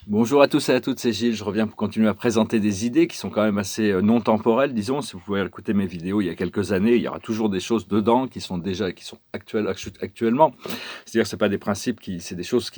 Bonjour à tous et à toutes, c'est Gilles. Je reviens pour continuer à présenter des idées qui sont quand même assez non temporelles, disons. Si vous pouvez écouter mes vidéos il y a quelques années, il y aura toujours des choses dedans qui sont actuelles actuellement. C'est-à-dire que c'est pas des principes c'est des choses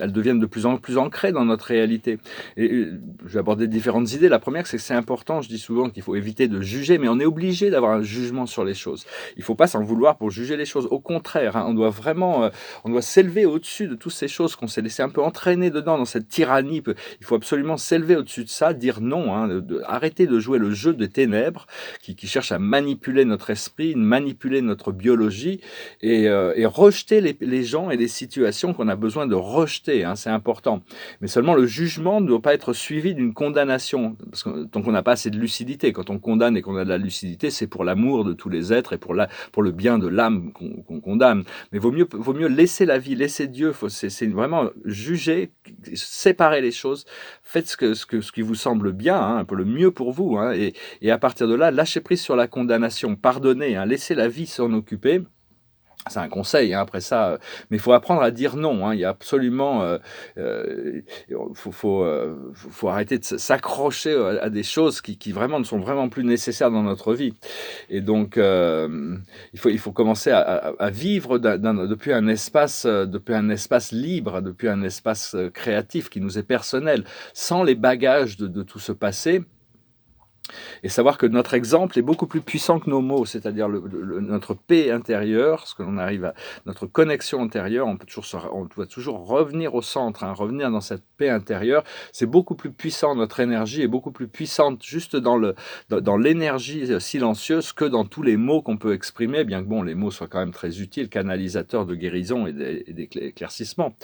elles deviennent de plus en plus ancrées dans notre réalité. Et je vais aborder différentes idées. La première, c'est que c'est important. Je dis souvent qu'il faut éviter de juger, mais on est obligé d'avoir un jugement sur les choses. Il faut pas s'en vouloir pour juger les choses. Au contraire, hein, on doit vraiment, on doit s'élever au-dessus de toutes ces choses qu'on s'est laissé un peu entraîner dedans dans cette tyrannie. Il faut absolument s'élever au-dessus de ça, dire non, hein, arrêter de jouer le jeu des ténèbres qui cherche à manipuler notre esprit, manipuler notre biologie et rejeter les gens et les situations qu'on a besoin de rejeter, hein, c'est important. Mais seulement le jugement ne doit pas être suivi d'une condamnation, parce que tant qu'on n'a pas assez de lucidité, quand on condamne et qu'on a de la lucidité, c'est pour l'amour de tous les êtres et pour le bien de l'âme qu'on condamne. Mais vaut mieux laisser la vie, laisser Dieu, c'est vraiment juger, séparer les choses, faites ce qui vous semble bien, hein, un peu le mieux pour vous, hein, et à partir de là, lâchez prise sur la condamnation, pardonnez, hein, laissez la vie s'en occuper. C'est un conseil, hein, après ça, mais il faut apprendre à dire non, hein, il y a absolument, faut arrêter de s'accrocher à des choses qui vraiment ne sont vraiment plus nécessaires dans notre vie. Et donc, il faut commencer à vivre depuis un espace libre, depuis un espace créatif qui nous est personnel, sans les bagages de tout ce passé. Et savoir que notre exemple est beaucoup plus puissant que nos mots, c'est-à-dire notre paix intérieure, ce que l'on arrive à notre connexion intérieure, on doit toujours revenir au centre, hein, revenir dans cette paix intérieure. C'est beaucoup plus puissant, notre énergie est beaucoup plus puissante juste dans l'énergie silencieuse que dans tous les mots qu'on peut exprimer, bien que bon, les mots soient quand même très utiles, canalisateurs de guérison et d'éclaircissement.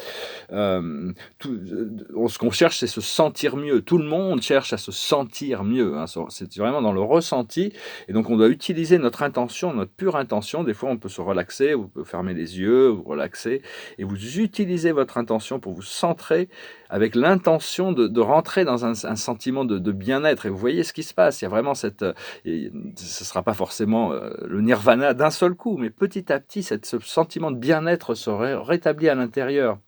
Ce qu'on cherche, c'est se sentir mieux. Tout le monde cherche à se sentir mieux, hein. C'est vraiment dans le ressenti. Et donc, on doit utiliser notre intention, notre pure intention. Des fois, on peut se relaxer, vous pouvez fermer les yeux, vous relaxer. Et vous utilisez votre intention pour vous centrer avec l'intention de rentrer dans un sentiment de bien-être. Et vous voyez ce qui se passe. Il y a vraiment ce ne sera pas forcément le nirvana d'un seul coup, mais petit à petit, ce sentiment de bien-être se rétablit à l'intérieur.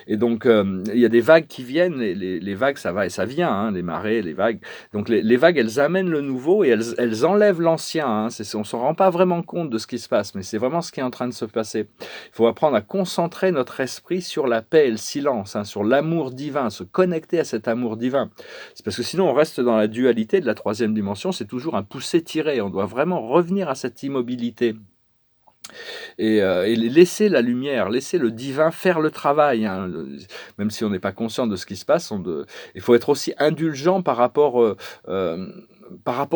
Et donc, il y a des vagues qui viennent, les vagues, ça va et ça vient, hein, les marées, les vagues. Donc, les vagues, elles amènent le nouveau et elles enlèvent l'ancien, hein. On ne se rend pas vraiment compte de ce qui se passe, mais c'est vraiment ce qui est en train de se passer. Il faut apprendre à concentrer notre esprit sur la paix et le silence, hein, sur l'amour divin, se connecter à cet amour divin. C'est parce que sinon, on reste dans la dualité de la troisième dimension, c'est toujours un pousser-tirer. On doit vraiment revenir à cette immobilité. Et laisser la lumière, laisser le divin faire le travail, hein, même si on n'est pas conscient de ce qui se passe. Il faut être aussi indulgent par rapport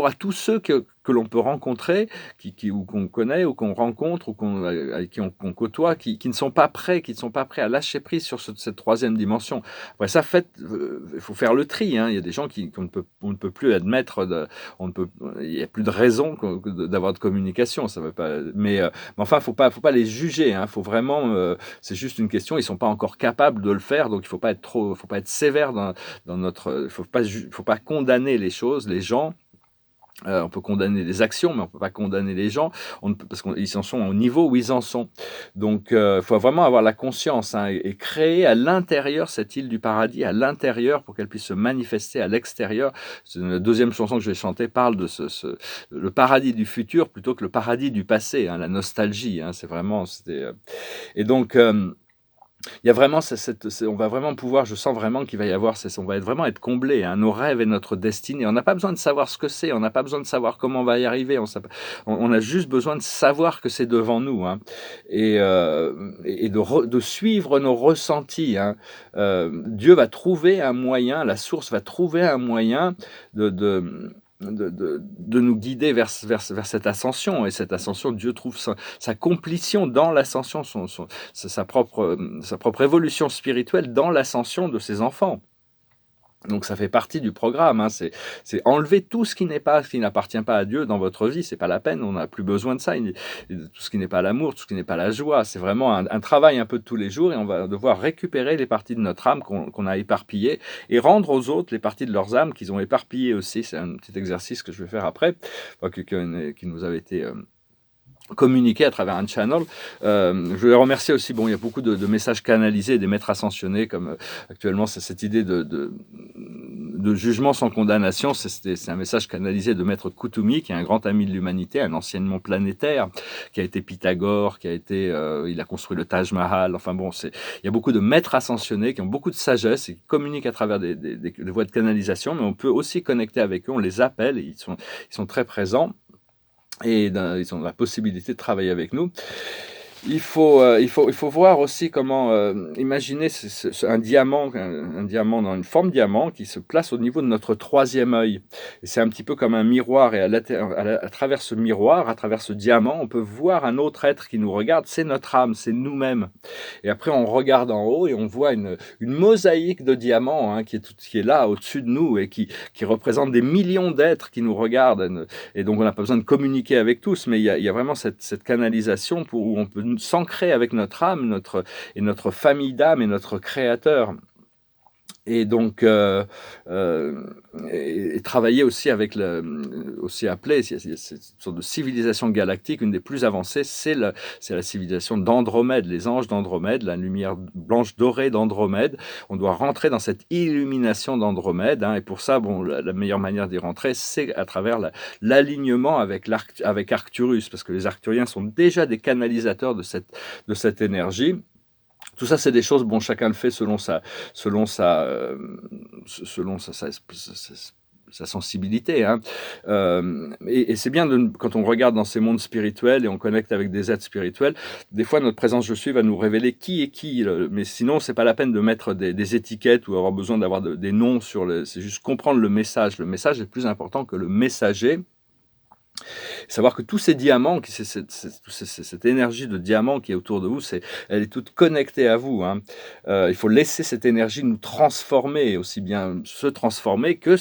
à tous ceux que l'on peut rencontrer, ou qu'on connaît, ou qu'on rencontre, avec qui on côtoie, qui ne sont pas prêts, à lâcher prise sur cette troisième dimension. Après ça, il faut faire le tri, hein. Il y a des gens on ne peut plus admettre, il n'y a plus de raison d'avoir de communication. Ça veut pas, mais enfin, faut pas les juger, hein. Faut vraiment, c'est juste une question. Ils sont pas encore capables de le faire, donc faut pas être sévère dans notre. Faut pas condamner les choses, les gens. On peut condamner les actions, mais on peut pas condamner les gens, parce qu'ils en sont au niveau où ils en sont. Donc, faut vraiment avoir la conscience, hein, et créer à l'intérieur cette île du paradis, à l'intérieur, pour qu'elle puisse se manifester à l'extérieur. La deuxième chanson que je vais chanter parle de le paradis du futur plutôt que le paradis du passé, hein, la nostalgie, hein, et donc, il y a vraiment on va vraiment pouvoir, je sens vraiment qu'il va y avoir, on va vraiment être comblé, hein, nos rêves et notre destinée. On n'a pas besoin de savoir ce que c'est, on n'a pas besoin de savoir comment on va y arriver, on a juste besoin de savoir que c'est devant nous, hein, et de suivre nos ressentis, hein. Dieu va trouver un moyen, la source va trouver un moyen de nous guider vers cette ascension. Et cette ascension, Dieu trouve sa complétion dans l'ascension, sa propre évolution spirituelle dans l'ascension de ses enfants. Donc ça fait partie du programme, hein. C'est enlever tout ce qui n'appartient pas à Dieu dans votre vie. C'est pas la peine, on n'a plus besoin de ça. Tout ce qui n'est pas l'amour, tout ce qui n'est pas la joie, c'est vraiment un travail un peu de tous les jours, et on va devoir récupérer les parties de notre âme qu'on a éparpillées et rendre aux autres les parties de leurs âmes qu'ils ont éparpillées aussi. C'est un petit exercice que je vais faire après, qui nous avait été communiquer à travers un channel. Je voulais remercier aussi, bon, il y a beaucoup de messages canalisés, des maîtres ascensionnés, comme actuellement, c'est cette idée de jugement sans condamnation. C'est un message canalisé de maître Koutoumi, qui est un grand ami de l'humanité, un anciennement planétaire, qui a été Pythagore, il a construit le Taj Mahal. Enfin bon, il y a beaucoup de maîtres ascensionnés qui ont beaucoup de sagesse et qui communiquent à travers des voies de canalisation, mais on peut aussi connecter avec eux, on les appelle, et ils sont très présents. Et ils ont la possibilité de travailler avec nous. Il faut voir aussi comment imaginer un diamant dans une forme diamant qui se place au niveau de notre troisième œil. Et c'est un petit peu comme un miroir, et à travers ce miroir, à travers ce diamant, on peut voir un autre être qui nous regarde. C'est notre âme, c'est nous-mêmes. Et après, on regarde en haut et on voit une mosaïque de diamants, hein, qui est là au-dessus de nous et qui représente des millions d'êtres qui nous regardent. Et donc, on n'a pas besoin de communiquer avec tous, mais il y a vraiment cette canalisation où on peut s'ancrer avec notre âme, notre famille d'âme et notre créateur. Et donc, et travailler aussi avec aussi appelé, il y a cette sorte de civilisation galactique, une des plus avancées, c'est la civilisation d'Andromède, les anges d'Andromède, la lumière blanche dorée d'Andromède. On doit rentrer dans cette illumination d'Andromède, hein, et pour ça, bon, la meilleure manière d'y rentrer, c'est à travers l'alignement avec Arcturus, parce que les Arcturiens sont déjà des canalisateurs de cette énergie. Tout ça, c'est des choses, bon, chacun le fait selon sa sensibilité, hein. Et c'est bien quand on regarde dans ces mondes spirituels et on connecte avec des êtres spirituels, des fois notre présence je suis va nous révéler qui est qui, mais sinon c'est pas la peine de mettre des étiquettes ou avoir besoin d'avoir des noms c'est juste comprendre le message. Le message est plus important que le messager. Savoir que tous ces diamants, cette énergie de diamant qui est autour de vous, elle est toute connectée à vous, hein. Il faut laisser cette énergie nous transformer, aussi bien se transformer que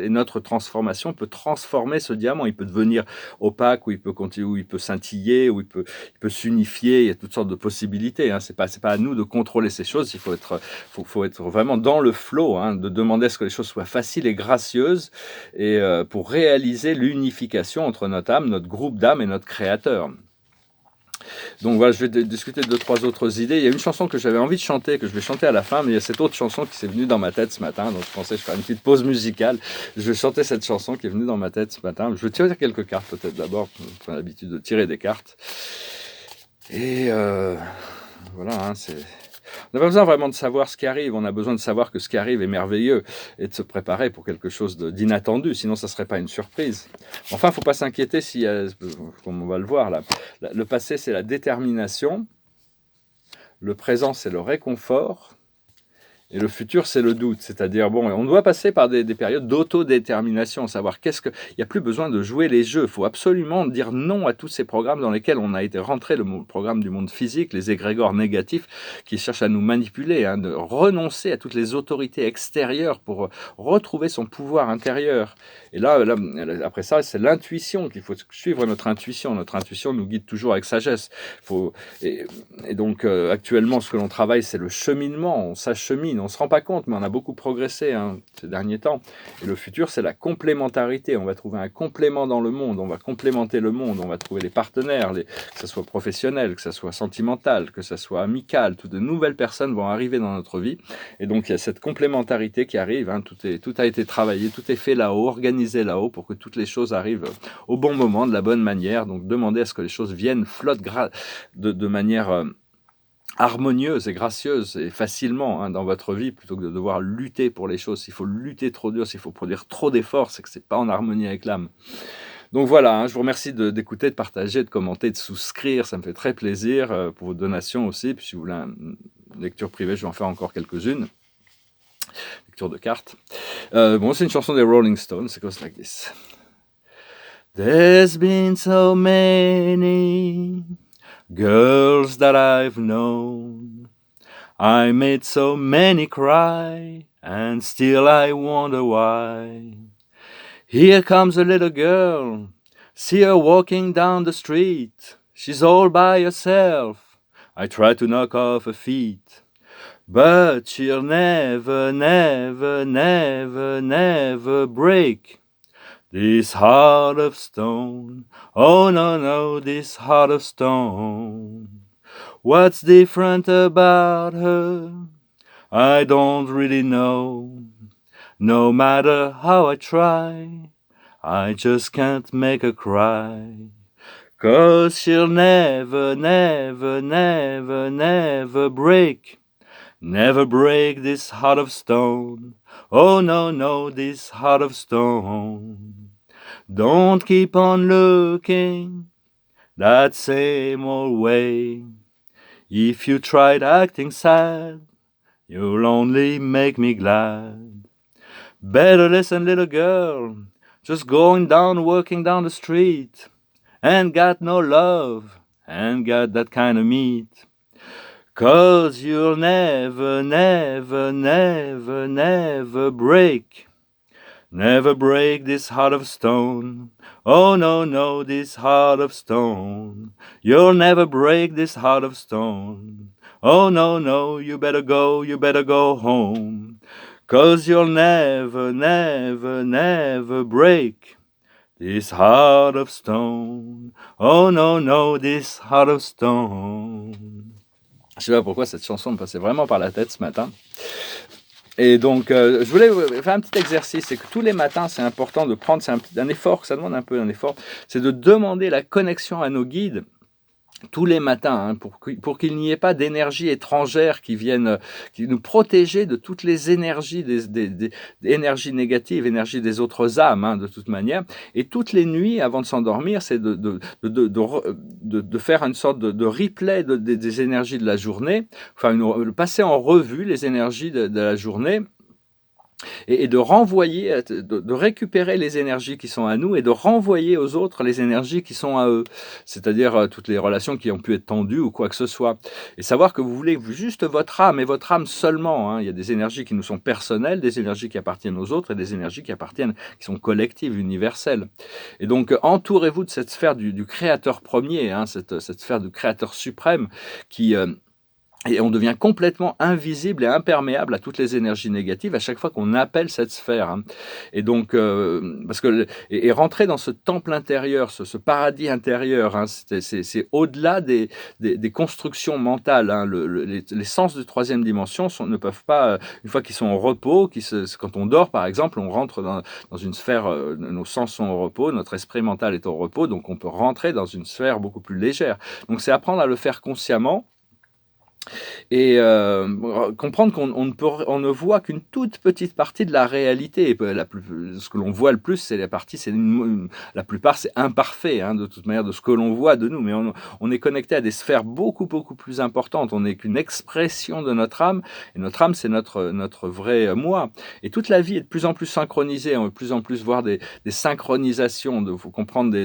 et notre transformation peut transformer ce diamant. Il peut devenir opaque, ou il peut continuer, ou il peut scintiller, ou il peut s'unifier. Il y a toutes sortes de possibilités, hein. C'est pas à nous de contrôler ces choses. Il faut être vraiment dans le flow, hein, de demander à ce que les choses soient faciles et gracieuses, et pour réaliser l'unification entre notre âme, notre groupe d'âme et notre créateur. Donc voilà, je vais discuter de 2-3 autres idées. Il y a une chanson que j'avais envie de chanter, que je vais chanter à la fin, mais il y a cette autre chanson qui s'est venue dans ma tête ce matin, donc je pensais que je ferais une petite pause musicale. Je vais chanter cette chanson qui est venue dans ma tête ce matin. Je vais tirer quelques cartes peut-être d'abord, j'ai l'habitude de tirer des cartes. Et voilà, hein, on n'a pas besoin vraiment de savoir ce qui arrive, on a besoin de savoir que ce qui arrive est merveilleux et de se préparer pour quelque chose d'inattendu, sinon ça ne serait pas une surprise. Enfin, il ne faut pas s'inquiéter comme on va le voir là. Le passé, c'est la détermination, le présent, c'est le réconfort, et le futur, c'est le doute. C'est-à-dire, bon, on doit passer par des périodes d'autodétermination, savoir il n'y a plus besoin de jouer les jeux. Il faut absolument dire non à tous ces programmes dans lesquels on a été rentré, le programme du monde physique, les égrégores négatifs qui cherchent à nous manipuler, hein, de renoncer à toutes les autorités extérieures pour retrouver son pouvoir intérieur. Et là après ça, c'est l'intuition qu'il faut suivre, notre intuition. Notre intuition nous guide toujours avec sagesse. Et donc, actuellement, ce que l'on travaille, c'est le cheminement. On s'achemine, on ne se rend pas compte, mais on a beaucoup progressé, hein, ces derniers temps. Et le futur, c'est la complémentarité. On va trouver un complément dans le monde, on va complémenter le monde, on va trouver les partenaires, que ce soit professionnel, que ce soit sentimental, que ce soit amical. Toutes de nouvelles personnes vont arriver dans notre vie. Et donc, il y a cette complémentarité qui arrive, hein. Tout a été travaillé, tout est fait là-haut, organisé là-haut pour que toutes les choses arrivent au bon moment, de la bonne manière. Donc, demandez à ce que les choses viennent, flottent de manière harmonieuse et gracieuse et facilement, hein, dans votre vie, plutôt que de devoir lutter pour les choses. S'il faut lutter trop dur, s'il faut produire trop d'efforts, c'est que c'est pas en harmonie avec l'âme. Donc voilà, hein, je vous remercie d'écouter, de partager, de commenter, de souscrire. Ça me fait très plaisir, pour vos donations aussi. Puis si vous voulez une lecture privée, je vais en faire encore quelques-unes. Lecture de cartes. Bon, c'est une chanson des Rolling Stones. It goes like this. There's been so many girls that I've known, I made so many cry, and still I wonder why. Here comes a little girl, see her walking down the street, she's all by herself, I try to knock off her feet, but she'll never, never, never, never break This heart of stone, oh no, no, this heart of stone. What's different about her? I don't really know. No matter how I try, I just can't make her cry. 'Cause she'll never, never, never, never break. Never break this heart of stone. Oh no, no, this heart of stone. Don't keep on looking that same old way. If you tried acting sad, you'll only make me glad. Better listen, little girl, just going down, working down the street, and got no love, and got that kind of meat. 'Cause you'll never, never, never, never break. Never break this heart of stone. Oh no, no, this heart of stone. You'll never break this heart of stone. Oh no, no, you better go home. 'Cause you'll never, never, never break this heart of stone. Oh no, no, this heart of stone. Je sais pas pourquoi cette chanson me passait vraiment par la tête ce matin. Et donc, je voulais faire un petit exercice, c'est que tous les matins, c'est important de prendre, c'est un effort, ça demande un peu un effort, c'est de demander la connexion à nos guides tous les matins, hein, pour qu'il n'y ait pas d'énergie étrangère qui viennent qui nous protéger de toutes les énergies, des énergies négatives, énergies des autres âmes, hein, de toute manière. Et toutes les nuits, avant de s'endormir, c'est de faire une sorte de replay des énergies de la journée, enfin, passer en revue les énergies de la journée. Et de renvoyer, de récupérer les énergies qui sont à nous et de renvoyer aux autres les énergies qui sont à eux, c'est-à-dire toutes les relations qui ont pu être tendues ou quoi que ce soit. Et savoir que vous voulez juste votre âme et votre âme seulement, hein. Il y a des énergies qui nous sont personnelles, des énergies qui appartiennent aux autres et des énergies qui sont collectives, universelles. Et donc entourez-vous de cette sphère du créateur premier, hein, cette sphère du créateur suprême qui... et on devient complètement invisible et imperméable à toutes les énergies négatives à chaque fois qu'on appelle cette sphère, hein. Et donc, parce que et rentrer dans ce temple intérieur, ce paradis intérieur, hein, c'est au-delà des constructions mentales, hein. Les sens de troisième dimension ne peuvent pas, une fois qu'ils sont au repos, quand on dort par exemple, on rentre dans une sphère, nos sens sont au repos, notre esprit mental est au repos, donc on peut rentrer dans une sphère beaucoup plus légère. Donc c'est apprendre à le faire consciemment. Et comprendre qu'on ne voit qu'une toute petite partie de la réalité. Ce que l'on voit le plus, c'est la plupart, c'est imparfait, hein, de toute manière, de ce que l'on voit de nous. Mais on est connecté à des sphères beaucoup, beaucoup plus importantes. On n'est qu'une expression de notre âme. Et notre âme, c'est notre vrai moi. Et toute la vie est de plus en plus synchronisée. On veut de plus en plus voir des synchronisations. Il faut comprendre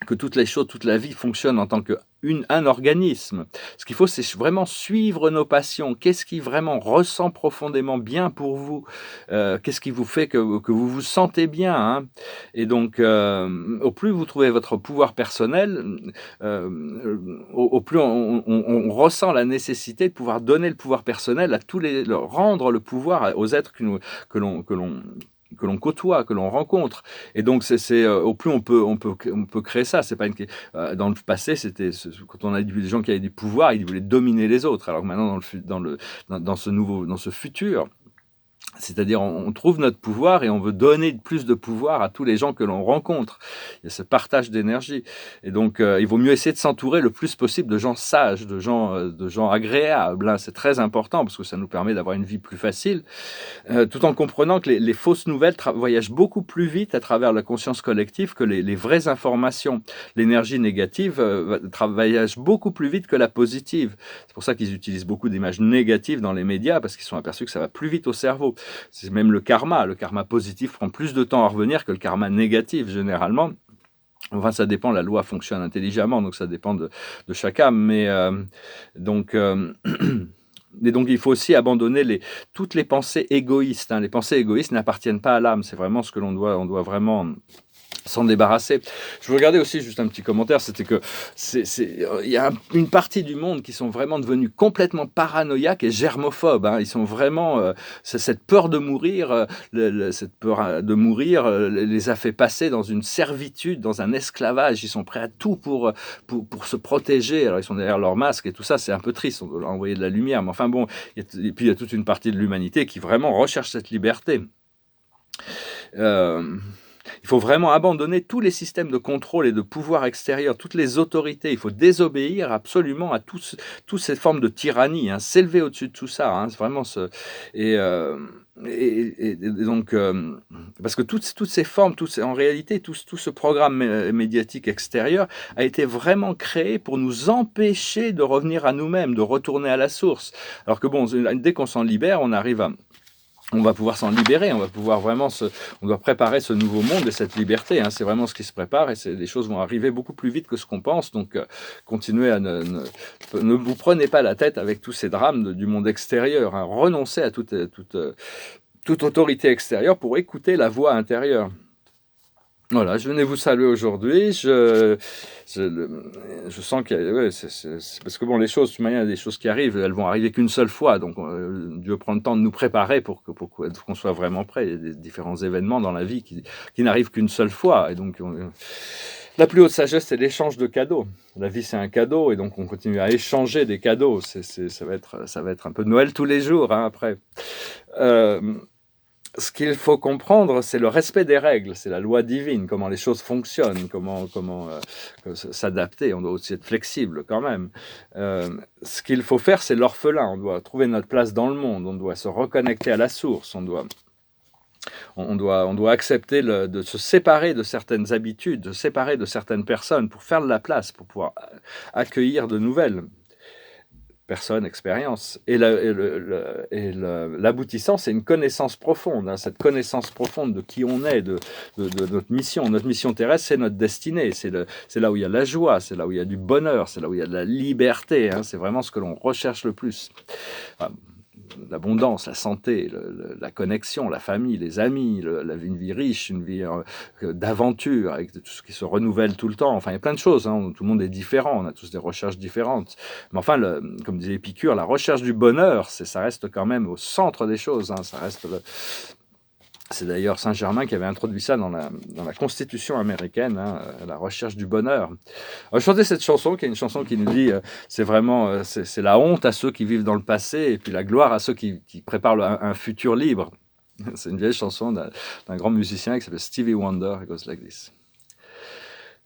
que toutes les choses, toute la vie fonctionne en tant qu'un organisme. Ce qu'il faut, c'est vraiment suivre nos passions. Qu'est-ce qui vraiment ressent profondément bien pour vous? Qu'est-ce qui vous fait que vous vous sentez bien, hein? Et donc, au plus vous trouvez votre pouvoir personnel, au plus on ressent la nécessité de pouvoir donner le pouvoir personnel à rendre le pouvoir aux êtres que l'on côtoie, que l'on rencontre. Et donc, au plus on peut créer ça. C'est pas dans le passé, quand on a des gens qui avaient du pouvoir, ils voulaient dominer les autres. Alors que maintenant, dans ce futur, c'est-à-dire, on trouve notre pouvoir et on veut donner plus de pouvoir à tous les gens que l'on rencontre. Il y a ce partage d'énergie. Et donc, il vaut mieux essayer de s'entourer le plus possible de gens sages, de gens agréables, hein. C'est très important parce que ça nous permet d'avoir une vie plus facile, tout en comprenant que les fausses nouvelles voyagent beaucoup plus vite à travers la conscience collective que les vraies informations. L'énergie négative voyage beaucoup plus vite que la positive. C'est pour ça qu'ils utilisent beaucoup d'images négatives dans les médias, parce qu'ils sont aperçus que ça va plus vite au cerveau. C'est même le karma. Le karma positif prend plus de temps à revenir que le karma négatif, généralement. Enfin, ça dépend, la loi fonctionne intelligemment, donc ça dépend de chaque âme. Mais donc... Et donc, il faut aussi abandonner toutes les pensées égoïstes, hein. Les pensées égoïstes n'appartiennent pas à l'âme. C'est vraiment ce que on doit vraiment s'en débarrasser. Je veux regarder aussi juste un petit commentaire, c'était que il y a une partie du monde qui sont vraiment devenus complètement paranoïaques et germophobes. Hein. Ils sont vraiment cette peur de mourir, cette peur de mourir les a fait passer dans une servitude, dans un esclavage. Ils sont prêts à tout pour se protéger. Alors ils sont derrière leur masque et tout ça, c'est un peu triste. On doit leur envoyer de la lumière, mais enfin bon. Et puis il y a toute une partie de l'humanité qui vraiment recherche cette liberté. Il faut vraiment abandonner tous les systèmes de contrôle et de pouvoir extérieur, toutes les autorités. Il faut désobéir absolument à toutes ces formes de tyrannie, hein, s'élever au-dessus de tout ça. Hein, c'est vraiment et, euh, et donc, parce que toutes ces formes, en réalité, tout ce programme médiatique extérieur a été vraiment créé pour nous empêcher de revenir à nous-mêmes, de retourner à la source. Alors que bon, dès qu'on s'en libère, on va pouvoir s'en libérer, on va pouvoir vraiment on doit préparer ce nouveau monde et cette liberté, hein, c'est vraiment ce qui se prépare et les choses vont arriver beaucoup plus vite que ce qu'on pense, donc continuez à ne vous prenez pas la tête avec tous ces drames du monde extérieur, hein, renoncez à toute autorité extérieure pour écouter la voix intérieure. Voilà, je venais vous saluer aujourd'hui. Je sens que c'est parce que bon, les choses, de toute manière, il y a des choses qui arrivent, elles vont arriver qu'une seule fois. Donc, Dieu prend le temps de nous préparer pour qu'on soit vraiment prêt. Il y a des différents événements dans la vie qui n'arrivent qu'une seule fois. Et donc, la plus haute sagesse, c'est l'échange de cadeaux. La vie, c'est un cadeau, et donc on continue à échanger des cadeaux. Ça va être un peu Noël tous les jours, hein, après. Ce qu'il faut comprendre, c'est le respect des règles, c'est la loi divine, comment les choses fonctionnent, comment s'adapter. On doit aussi être flexible quand même. Ce qu'il faut faire, c'est l'orphelin. On doit trouver notre place dans le monde. On doit se reconnecter à la source. On doit accepter de se séparer de certaines habitudes, de se séparer de certaines personnes pour faire de la place, pour pouvoir accueillir de nouvelles personne, expérience. Et l'aboutissant, c'est une connaissance profonde, hein, cette connaissance profonde de qui on est, de notre mission. Notre mission terrestre, c'est notre destinée. C'est là où il y a la joie, c'est là où il y a du bonheur, c'est là où il y a de la liberté. Hein, c'est vraiment ce que l'on recherche le plus. Enfin, l'abondance, la santé, la connexion, la famille, les amis, une vie riche, une vie d'aventure, avec tout ce qui se renouvelle tout le temps. Enfin, il y a plein de choses. Hein. Tout le monde est différent. On a tous des recherches différentes. Mais enfin, comme disait Épicure, la recherche du bonheur, ça reste quand même au centre des choses. Hein. Ça reste C'est d'ailleurs Saint-Germain qui avait introduit ça dans la Constitution américaine, hein, la recherche du bonheur. Alors, je chantais cette chanson, qui est une chanson qui nous dit c'est vraiment c'est la honte à ceux qui vivent dans le passé et puis la gloire à ceux qui préparent un futur libre. C'est une vieille chanson d'un grand musicien qui s'appelle Stevie Wonder. It goes like this.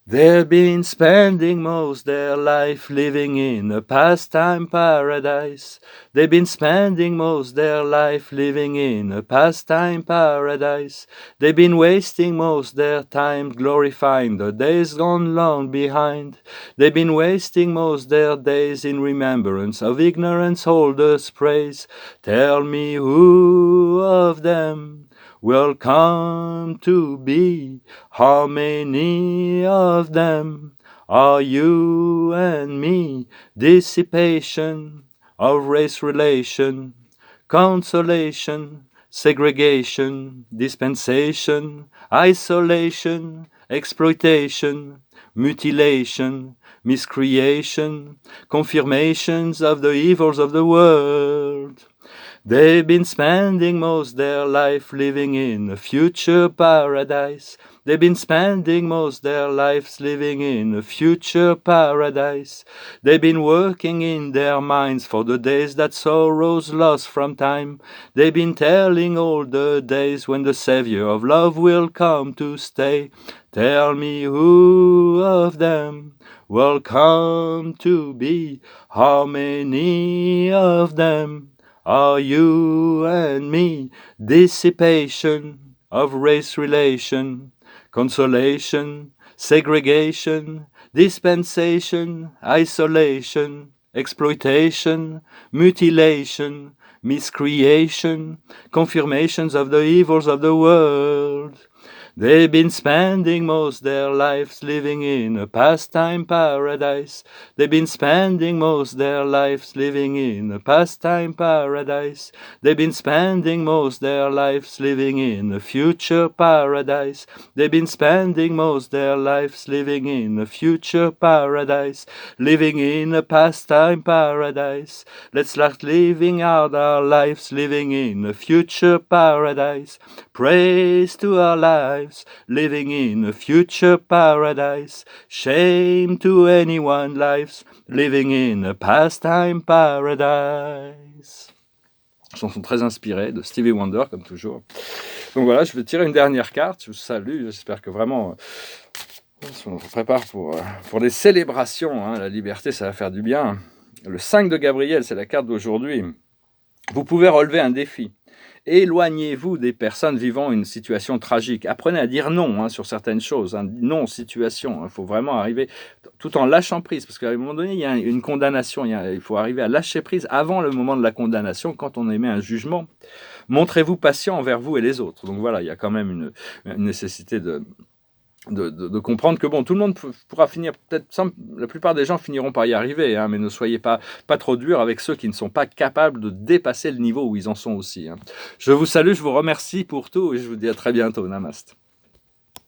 They've been spending most their life living in a pastime paradise. They've been spending most their life living in a pastime paradise. They've been wasting most their time glorifying the days gone long behind. They've been wasting most their days in remembrance of ignorance holders' praise. Tell me who of them will come to be? How many of them are you and me? Dissipation of race relation, consolation, segregation, dispensation, isolation, exploitation, mutilation, miscreation, confirmations of the evils of the world. They've been spending most their life living in a future paradise. They've been spending most their lives living in a future paradise. They've been working in their minds for the days that sorrows lost from time. They've been telling all the days when the Savior of love will come to stay. Tell me who of them will come to be? How many of them are you and me? Dissipation of race relation, consolation, segregation, dispensation, isolation, exploitation, mutilation, miscreation, confirmations of the evils of the world. They've been spending most their lives living in a pastime paradise. They've been spending most their lives living in a pastime paradise. They've been spending most their lives living in a future paradise. They've been spending most their lives living in a future paradise. Living in a pastime paradise. Let's start living out our lives living in a future paradise. Praise to our lives, living in a future paradise. Shame to anyone lives, living in a pastime paradise. Chanson très inspirée de Stevie Wonder, comme toujours. Donc voilà, je vais tirer une dernière carte. Je vous salue, j'espère que vraiment... on se prépare pour les célébrations. Hein. La liberté, ça va faire du bien. Le 5 de Gabriel, c'est la carte d'aujourd'hui. Vous pouvez relever un défi. Éloignez-vous des personnes vivant une situation tragique. Apprenez à dire non hein, sur certaines choses. Hein, non situation. Il faut vraiment arriver tout en lâchant prise. Parce qu'à un moment donné, il y a une condamnation. Il faut arriver à lâcher prise avant le moment de la condamnation, quand on émet un jugement. Montrez-vous patient envers vous et les autres. Donc voilà, il y a quand même une nécessité de comprendre que bon, tout le monde pourra finir, peut-être la plupart des gens finiront par y arriver, hein, mais ne soyez pas trop durs avec ceux qui ne sont pas capables de dépasser le niveau où ils en sont aussi. Hein. Je vous salue, je vous remercie pour tout et je vous dis à très bientôt. Namaste.